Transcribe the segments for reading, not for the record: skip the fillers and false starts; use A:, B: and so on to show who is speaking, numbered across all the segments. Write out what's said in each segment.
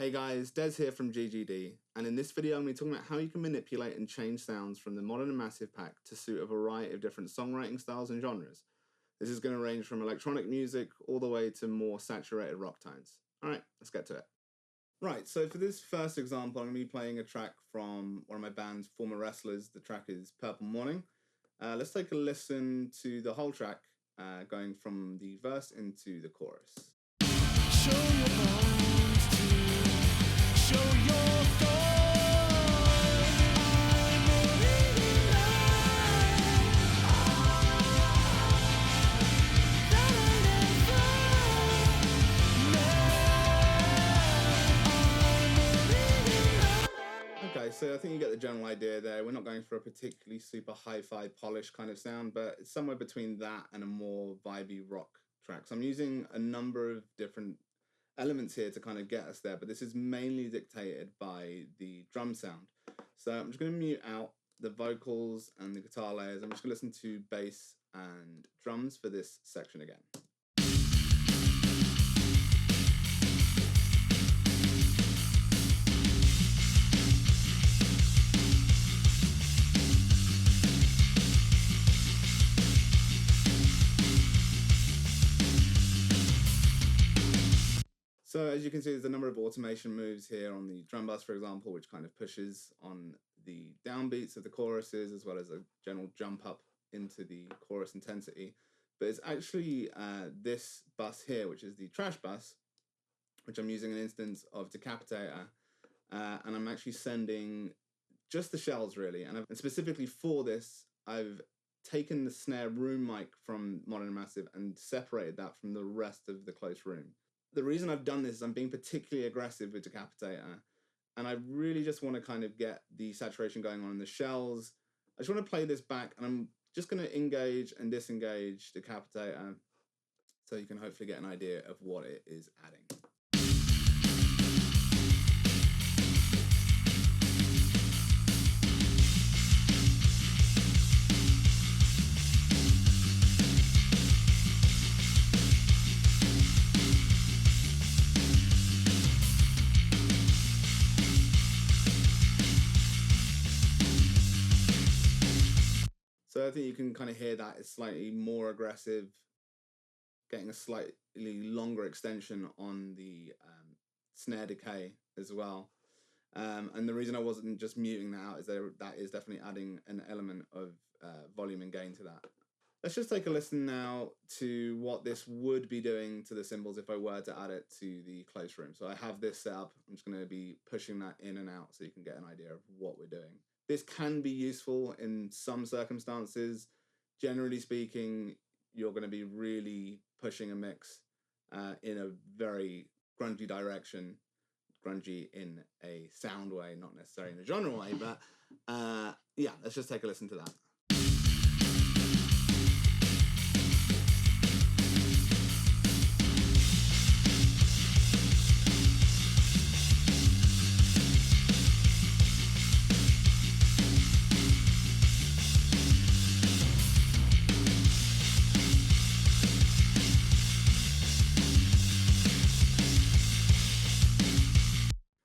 A: Hey guys, Des here from GGD, and in this video I'm going to be talking about how you can manipulate and change sounds from the Modern and Massive pack to suit a variety of different songwriting styles and genres. This is going to range from electronic music all the way to more saturated rock tones. Alright, let's get to it. Right, so for this first example I'm going to be playing a track from one of my band's former wrestlers. The track is Purple Morning. Let's take a listen to the whole track, going from the verse into the chorus.
B: Show your bones to show your thorns. I'm moving line that I never met.
A: Okay, so I think you get the general idea there. We're not going for a particularly super hi-fi polished kind of sound, but it's somewhere between that and a more vibey rock track. So I'm using a number of different elements here to kind of get us there, but this is mainly dictated by the drum sound. So I'm just going to mute out the vocals and the guitar layers. I'm just going to listen to bass and drums for this section again. So as you can see, there's a number of automation moves here on the drum bus, for example, which kind of pushes on the downbeats of the choruses, as well as a general jump up into the chorus intensity. But it's actually this bus here, which is the trash bus, which I'm using an instance of Decapitator, and I'm actually sending just the shells really. And specifically for this, I've taken the snare room mic from Modern and Massive and separated that from the rest of the close room. The reason I've done this is I'm being particularly aggressive with Decapitator, and I really just want to kind of get the saturation going on in the shells. I just want to play this back, and I'm just going to engage and disengage Decapitator so you can hopefully get an idea of what it is adding. So I think you can kind of hear that it's slightly more aggressive, getting a slightly longer extension on the snare decay as well. And the reason I wasn't just muting that out is that is definitely adding an element of volume and gain to that. Let's just take a listen now to what this would be doing to the cymbals if I were to add it to the close room. So I have this set up. I'm just going to be pushing that in and out so you can get an idea of what we're doing. This can be useful in some circumstances. Generally speaking, you're going to be really pushing a mix in a very grungy direction. Grungy in a sound way, not necessarily in a genre way, but yeah, let's just take a listen to that.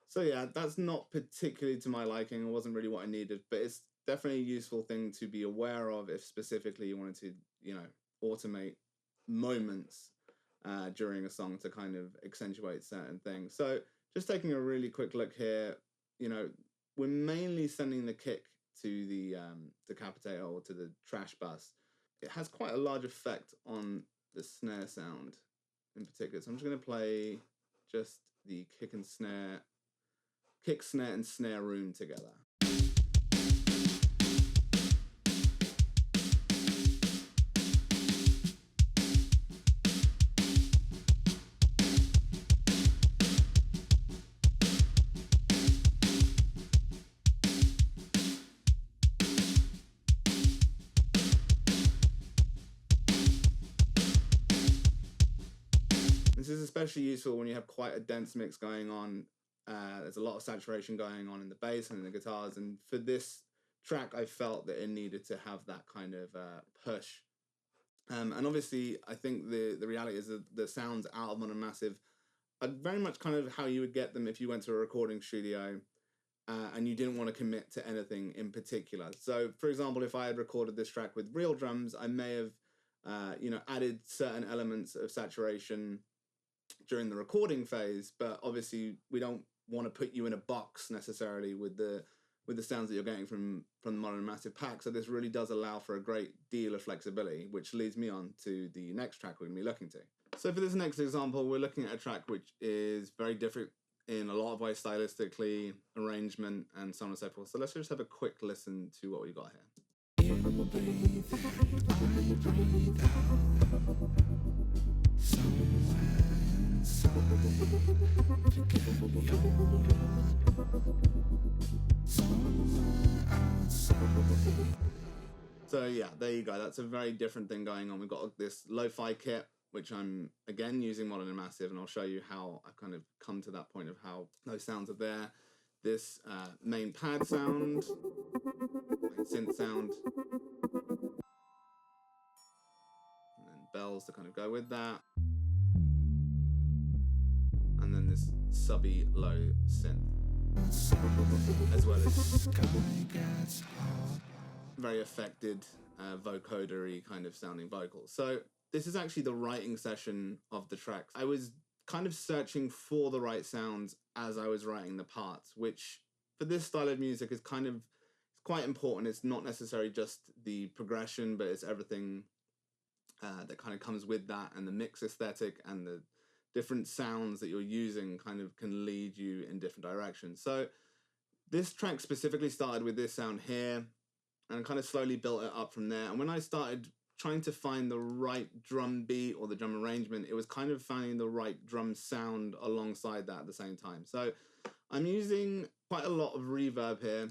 A: So yeah, that's not particularly to my liking. It wasn't really what I needed, but it's definitely a useful thing to be aware of if specifically you wanted to, automate moments during a song to kind of accentuate certain things. So just taking a really quick look here, we're mainly sending the kick to the Decapitator or to the trash bus. It has quite a large effect on the snare sound in particular. So I'm just going to play just the kick, snare, and snare room together. This is especially useful when you have quite a dense mix going on. There's a lot of saturation going on in the bass and in the guitars, and for this track I felt that it needed to have that kind of push. And obviously I think the reality is that the sounds out of Modern Massive very much kind of how you would get them if you went to a recording studio and you didn't want to commit to anything in particular. So, for example, if I had recorded this track with real drums, I may have, added certain elements of saturation during the recording phase, but obviously we don't want to put you in a box necessarily with the sounds that you're getting from the Modern Massive pack. So this really does allow for a great deal of flexibility, which leads me on to the next track we're going to be looking to. So for this next example, we're looking at a track which is very different in a lot of ways stylistically, arrangement, and so on and so forth. So let's just have a quick listen to what we got here.
B: You breathe in, I breathe out. Somewhere inside, forget your love. Somewhere outside.
A: So yeah, there you go. That's a very different thing going on. We've got this lo-fi kit, which I'm again using Modern and Massive, and I'll show you how I've kind of come to that point of how those sounds are there. This main pad sound, main synth sound, and then bells to kind of go with that, and then this subby low synth, as well as very affected vocoder-y kind of sounding vocals. So this is actually the writing session of the tracks. I was kind of searching for the right sounds as I was writing the parts, which for this style of music is kind of quite important. It's not necessarily just the progression, but it's everything that kind of comes with that, and the mix aesthetic and the different sounds that you're using kind of can lead you in different directions. So this track specifically started with this sound here, and kind of slowly built it up from there. And when I started trying to find the right drum beat or the drum arrangement, it was kind of finding the right drum sound alongside that at the same time. So I'm using quite a lot of reverb here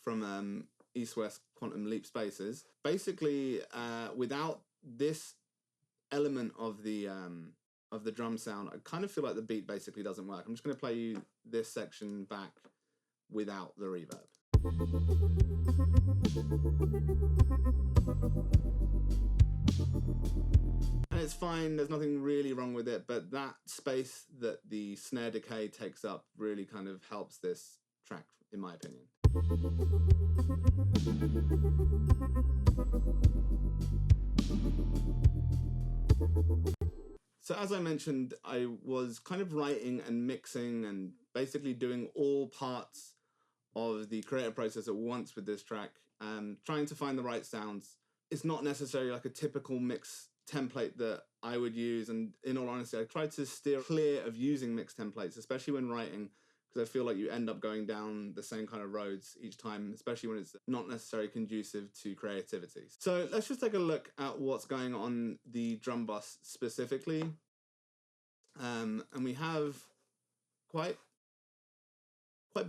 A: from East-West Quantum Leap Spaces. Basically, without this element of the drum sound, I kind of feel like the beat basically doesn't work. I'm just going to play you this section back without the reverb. And it's fine, there's nothing really wrong with it, but that space that the snare decay takes up really kind of helps this track, in my opinion. So as I mentioned, I was kind of writing and mixing and basically doing all parts of the creative process at once with this track, trying to find the right sounds. It's not necessarily like a typical mix template that I would use, and in all honesty, I try to steer clear of using mix templates, especially when writing, because I feel like you end up going down the same kind of roads each time, especially when it's not necessarily conducive to creativity. So let's just take a look at what's going on the drum bus specifically. And we have quite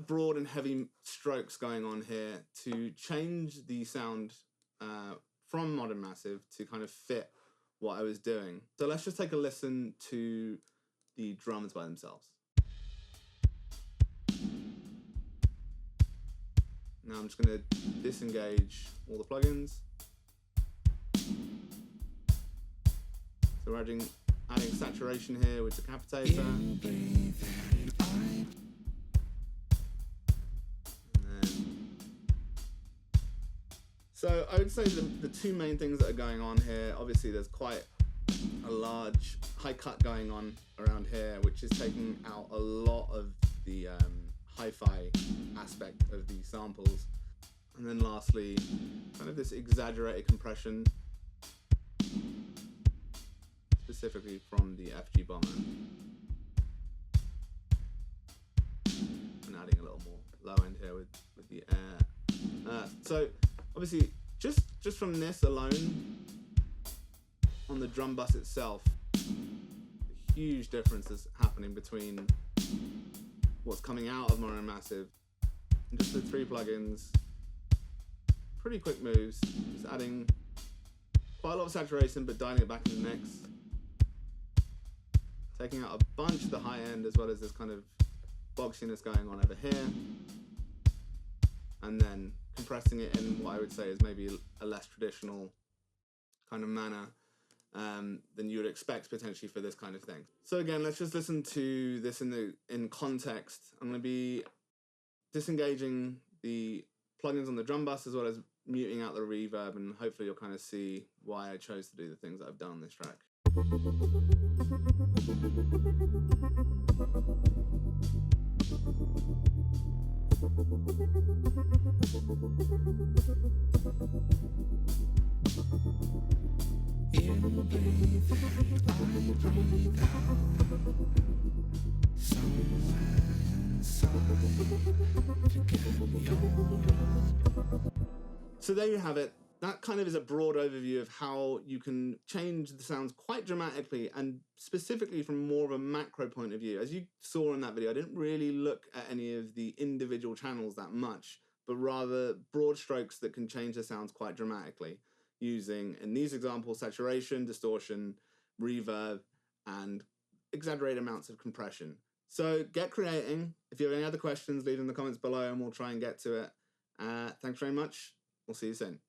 A: broad and heavy strokes going on here to change the sound from Modern Massive to kind of fit what I was doing. So let's just take a listen to the drums by themselves. Now I'm just going to disengage all the plugins. So we're adding saturation here with Decapitator. So I would say the two main things that are going on here, obviously there's quite a large high cut going on around here, which is taking out a lot of the hi-fi aspect of the samples. And then lastly, kind of this exaggerated compression, specifically from the FG Bomber. And adding a little more low end here with the air. So obviously, just from this alone, on the drum bus itself, a huge difference is happening between what's coming out of Modern Massive and just the three plugins. Pretty quick moves, just adding quite a lot of saturation, but dialing it back in the mix. Taking out a bunch of the high end, as well as this kind of boxiness going on over here. And then compressing it in what I would say is maybe a less traditional kind of manner than you would expect potentially for this kind of thing. So again, let's just listen to this in context. I'm going to be disengaging the plugins on the drum bus as well as muting out the reverb, and hopefully you'll kind of see why I chose to do the things that I've done on this track.
B: You breathe in, I breathe out. Somewhere inside, to get your run.
A: So there you have it. That kind of is a broad overview of how you can change the sounds quite dramatically, and specifically from more of a macro point of view. As you saw in that video, I didn't really look at any of the individual channels that much, but rather broad strokes that can change the sounds quite dramatically using, in these examples, saturation, distortion, reverb, and exaggerated amounts of compression. So get creating. If you have any other questions, leave them in the comments below and we'll try and get to it. Thanks very much. We'll see you soon.